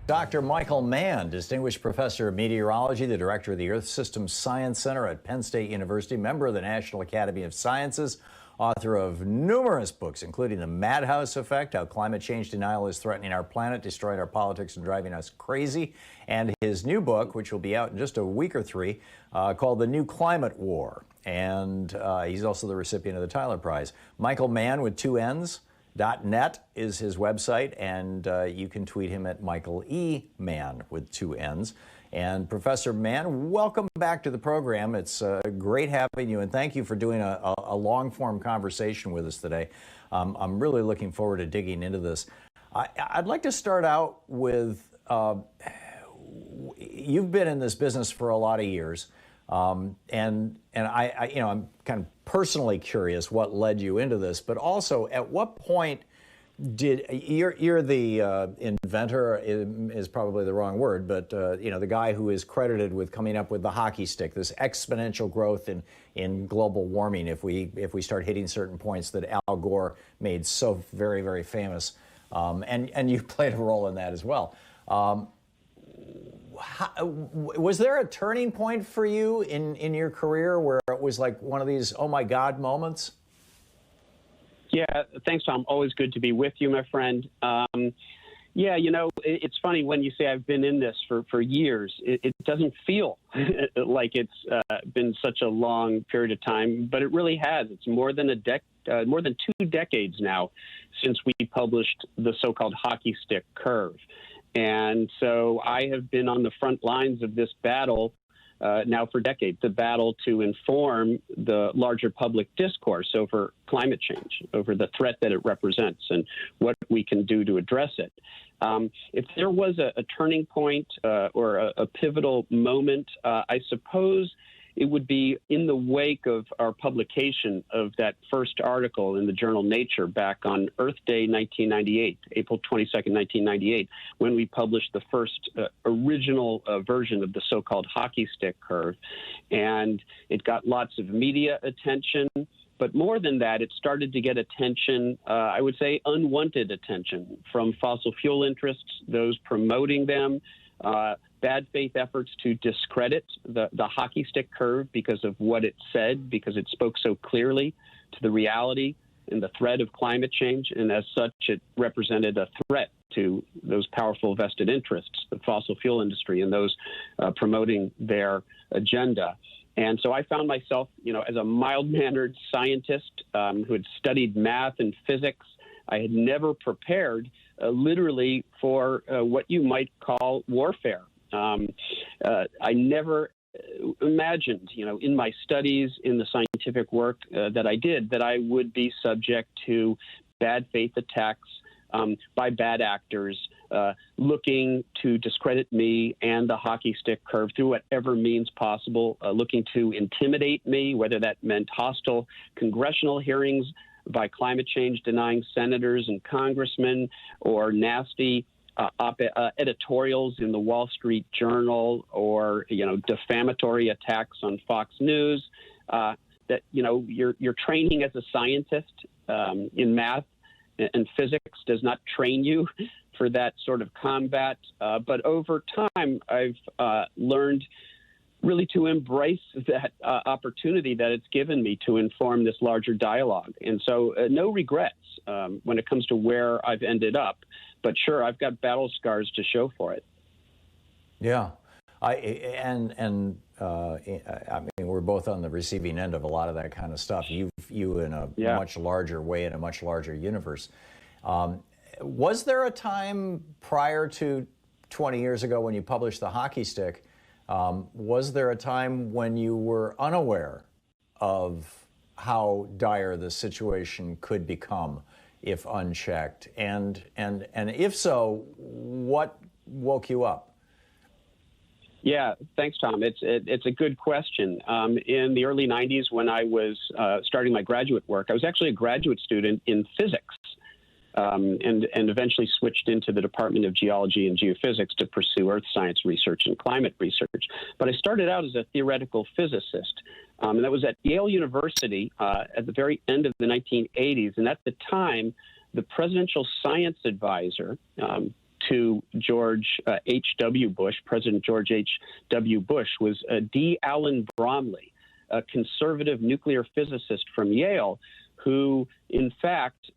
Dr. Michael Mann, Distinguished Professor of Meteorology, the Director of the Earth Systems Science Center at Penn State University, member of the National Academy of Sciences, author of numerous books, including The Madhouse Effect, How Climate Change Denial is Threatening Our Planet, Destroying Our Politics, and Driving Us Crazy, and his new book, which will be out in just a week or three, called The New Climate War. And he's also the recipient of the Tyler Prize. Michael Mann with two N's. .net is his website, and you can tweet him at Michael E. Mann with two N's. And Professor Mann, welcome back to the program. It's great having you, and thank you for doing a long-form conversation with us today. I'm really looking forward to digging into this. I'd like to start out with, you've been in this business for a lot of years. And I'm kind of personally curious what led you into this, but also at what point did you're the inventor is probably the wrong word, but the guy who is credited with coming up with the hockey stick, this exponential growth in global warming if we start hitting certain points that Al Gore made so very, very famous, and you played a role in that as well. Was there a turning point for you in your career where it was like one of these, oh my God, moments? Yeah, thanks, Tom. Always good to be with you, my friend. It's funny when you say I've been in this for years. It doesn't feel like it's been such a long period of time, but it really has. It's more than 2 decades now since we published the so-called hockey stick curve. And so I have been on the front lines of this battle now for decades, the battle to inform the larger public discourse over climate change, over the threat that it represents and what we can do to address it. If there was a turning point or a pivotal moment, I suppose it would be in the wake of our publication of that first article in the journal Nature back on Earth Day 1998, April 22nd, 1998, when we published the first original version of the so-called hockey stick curve. And it got lots of media attention. But more than that, it started to get attention, I would say unwanted attention from fossil fuel interests, those promoting them, bad faith efforts to discredit the hockey stick curve because of what it said, because it spoke so clearly to the reality and the threat of climate change. And as such, it represented a threat to those powerful vested interests, the fossil fuel industry and those promoting their agenda. And so I found myself, as a mild-mannered scientist who had studied math and physics. I had never prepared literally for what you might call warfare. I never imagined, in my studies, in the scientific work that I did, that I would be subject to bad faith attacks by bad actors looking to discredit me and the hockey stick curve through whatever means possible, looking to intimidate me, whether that meant hostile congressional hearings by climate change denying senators and congressmen, or nasty editorials in the Wall Street Journal, or defamatory attacks on Fox News. That your training as a scientist in math and physics does not train you for that sort of combat. But over time, I've learned really to embrace that opportunity that it's given me to inform this larger dialogue. And so no regrets when it comes to where I've ended up. But sure, I've got battle scars to show for it. Yeah. I mean, we're both on the receiving end of a lot of that kind of stuff. You in a much larger way, in a much larger universe. Was there a time prior to 20 years ago when you published the hockey stick? Was there a time when you were unaware of how dire the situation could become if unchecked? And if so, what woke you up? Yeah, thanks, Tom. It's a good question. In the early 90s, when I was starting my graduate work, I was actually a graduate student in physics. And eventually switched into the Department of Geology and Geophysics to pursue earth science research and climate research. But I started out as a theoretical physicist, and that was at Yale University at the very end of the 1980s. And at the time, the presidential science advisor to George H.W. Bush, President George H.W. Bush, was D. Allen Bromley, a conservative nuclear physicist from Yale, who, in fact,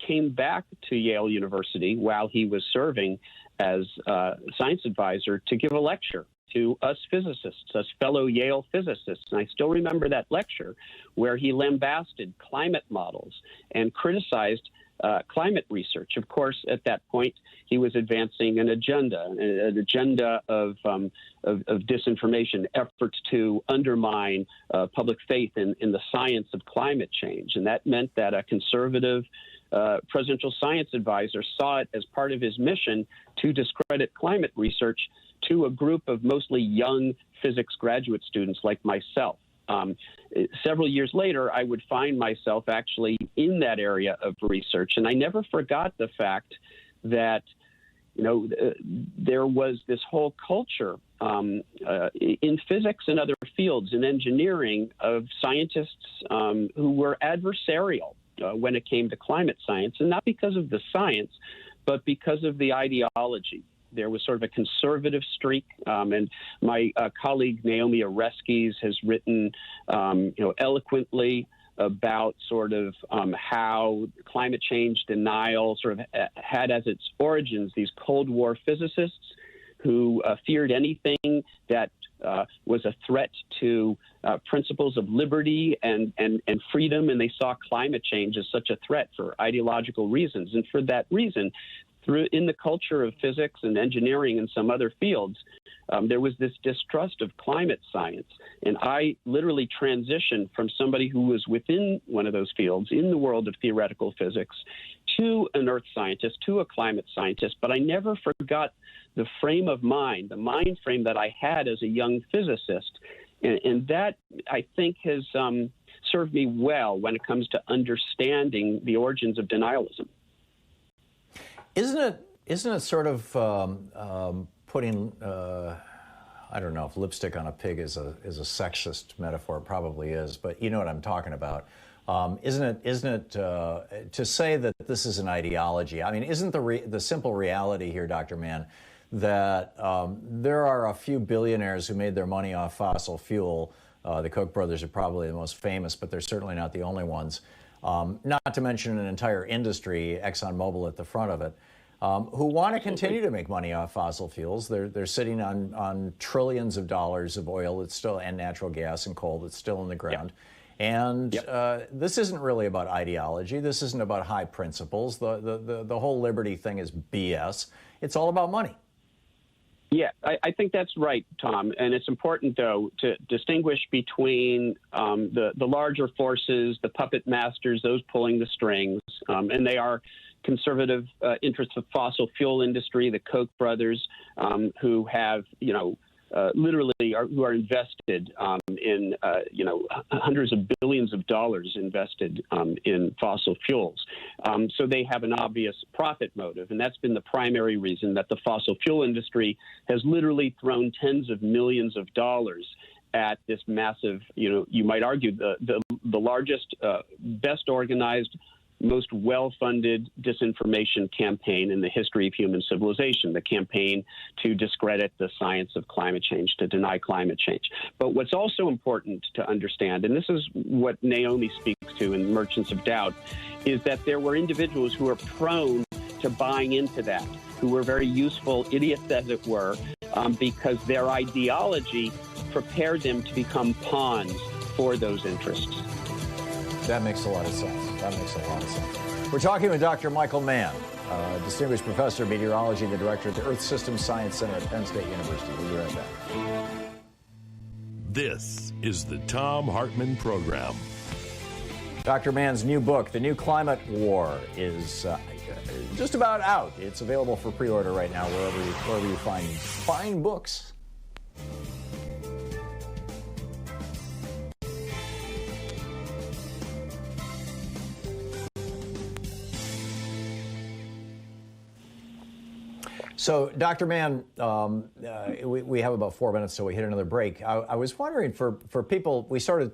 came back to Yale University while he was serving as science advisor to give a lecture to us physicists, us fellow Yale physicists. And I still remember that lecture where he lambasted climate models and criticized climate research. Of course, at that point, he was advancing an agenda of disinformation, efforts to undermine public faith in the science of climate change. And that meant that a conservative presidential science advisor saw it as part of his mission to discredit climate research to a group of mostly young physics graduate students like myself. Several years later, I would find myself actually in that area of research, and I never forgot the fact that, there was this whole culture in physics and other fields, in engineering, of scientists who were adversarial when it came to climate science, and not because of the science, but because of the ideology. There was sort of a conservative streak, and my colleague Naomi Oreskes has written, eloquently about sort of how climate change denial sort of had as its origins these Cold War physicists who feared anything that was a threat to principles of liberty and freedom, and they saw climate change as such a threat for ideological reasons. And for that reason, in the culture of physics and engineering and some other fields, there was this distrust of climate science. And I literally transitioned from somebody who was within one of those fields in the world of theoretical physics to an earth scientist, to a climate scientist. But I never forgot the frame of mind, the mind frame that I had as a young physicist. And that, I think, has served me well when it comes to understanding the origins of denialism. Isn't it sort of putting, I don't know if lipstick on a pig is a sexist metaphor? It probably is, but you know what I'm talking about. Isn't it to say that this is an ideology? I mean, isn't the simple reality here, Dr. Mann, that there are a few billionaires who made their money off fossil fuel? The Koch brothers are probably the most famous, but they're certainly not the only ones. Not to mention an entire industry, ExxonMobil at the front of it, who want to continue to make money off fossil fuels. They're sitting on trillions of dollars of oil that's still, and natural gas and coal that's still in the ground. Yep. And this isn't really about ideology. This isn't about high principles. The whole liberty thing is BS. It's all about money. Yeah, I think that's right, Tom. And it's important, though, to distinguish between the larger forces, the puppet masters, those pulling the strings, and they are conservative interests of fossil fuel industry, the Koch brothers, who have, literally who are invested in, hundreds of billions of dollars invested in fossil fuels. So they have an obvious profit motive, and that's been the primary reason that the fossil fuel industry has literally thrown tens of millions of dollars at this massive, you might argue, the largest, best organized, most well-funded disinformation campaign in the history of human civilization, the campaign to discredit the science of climate change, to deny climate change. But what's also important to understand, and this is what Naomi speaks to in Merchants of Doubt, is that there were individuals who were prone to buying into that, who were very useful idiots, as it were, because their ideology prepared them to become pawns for those interests. That makes a lot of sense. We're talking with Dr. Michael Mann, distinguished professor of meteorology and the director of the Earth Systems Science Center at Penn State University. We'll be right back. This is the Thom Hartmann Program. Dr. Mann's new book, The New Climate War, is just about out. It's available for pre-order right now wherever you find fine books. So, Dr. Mann, we have about 4 minutes till we hit another break. I was wondering, for people, we started,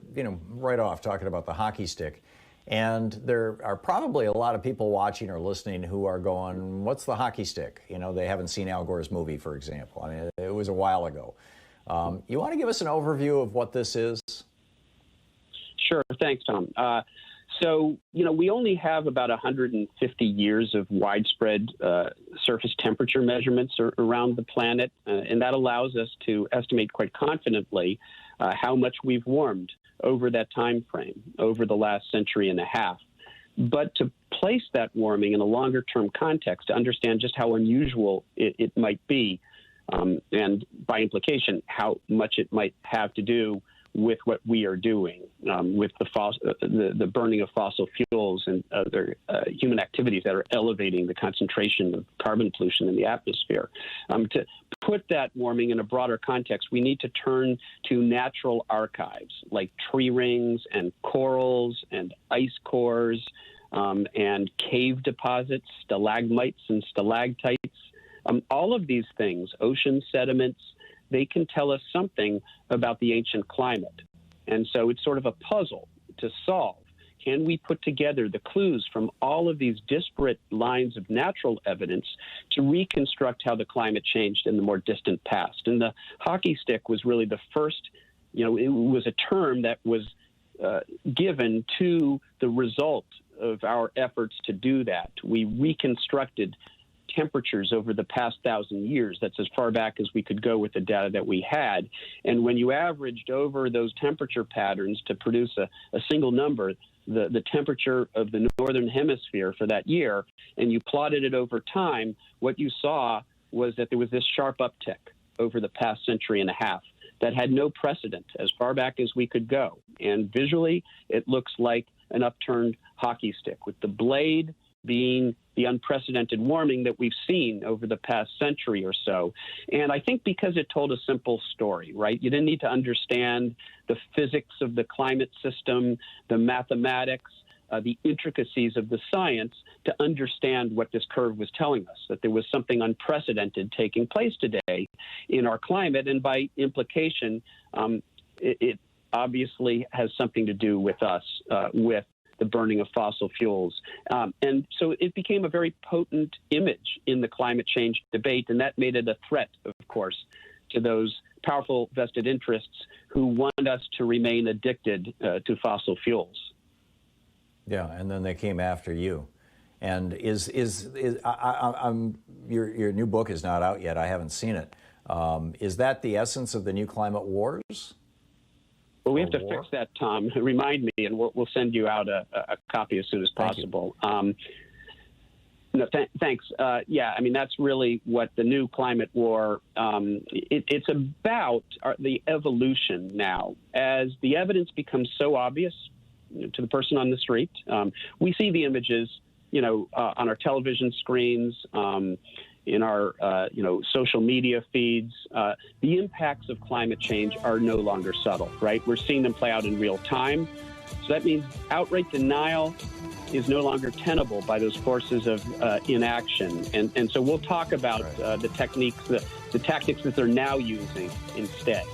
right off talking about the hockey stick, And there are probably a lot of people watching or listening who are going, what's the hockey stick? You know, they haven't seen Al Gore's movie, for example. I mean, it was a while ago. You want to give us an overview of what this is? Sure. Thanks, Tom. So, you know, we only have about 150 years of widespread surface temperature measurements around the planet, and that allows us to estimate quite confidently how much we've warmed over that time frame, over the last century and a half. But to place that warming in a longer-term context, to understand just how unusual it might be, and by implication, how much it might have to do with what we are doing, with the burning of fossil fuels and other human activities that are elevating the concentration of carbon pollution in the atmosphere. To put that warming in a broader context, we need to turn to natural archives like tree rings and corals and ice cores and cave deposits, stalagmites and stalactites. All of these things, ocean sediments, they can tell us something about the ancient climate. And so it's sort of a puzzle to solve. Can we put together the clues from all of these disparate lines of natural evidence to reconstruct how the climate changed in the more distant past? And the hockey stick was really the first, you know, it was a term that was given to the result of our efforts to do that. We reconstructed temperatures over the past 1,000 years. That's as far back as we could go with the data that we had. And when you averaged over those temperature patterns to produce a single number, the temperature of the northern hemisphere for that year, and you plotted it over time, what you saw was that there was this sharp uptick over the past century and a half that had no precedent as far back as we could go. And visually, it looks like an upturned hockey stick, with the blade being the unprecedented warming that we've seen over the past century or so. And I think because it told a simple story, right? You didn't need to understand the physics of the climate system, the mathematics, the intricacies of the science to understand what this curve was telling us, that there was something unprecedented taking place today in our climate. And by implication, it obviously has something to do with us, with the burning of fossil fuels. And so it became a very potent image in the climate change debate, and that made it a threat, of course, to those powerful vested interests who want us to remain addicted to fossil fuels. Yeah, and then they came after you. And your new book is not out yet. I haven't seen it. Is that the essence of the new climate wars? Well, we have to fix that, Tom. Remind me, and we'll send you out a copy as soon as possible. Thanks. Yeah, I mean, that's really what the new climate war, it's about the evolution now. As the evidence becomes so obvious to the person on the street, we see the images, you know, on our television screens, in our, social media feeds. The impacts of climate change are no longer subtle, right? We're seeing them play out in real time. So that means outright denial is no longer tenable by those forces of inaction. And so we'll talk about the techniques, the tactics that they're now using instead.